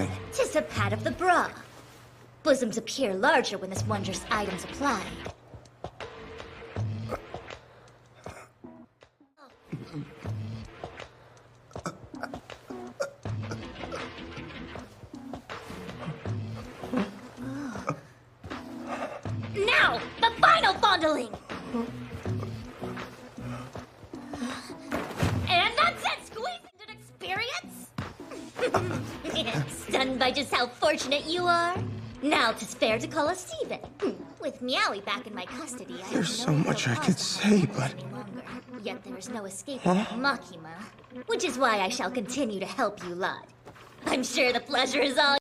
thing? Tis a pat of the bra. Bosoms appear larger when this wondrous item's applied. Now, the final fondling! And that's it, squeezing an experience? Stunned by just how fortunate you are? Now 'tis fair to call us even. With Meowie back in my custody, I There's have no so much real I cause could to say, hide but... any longer. Yet there is no escaping Makima, which is why I shall continue to help you lot. I'm sure the pleasure is all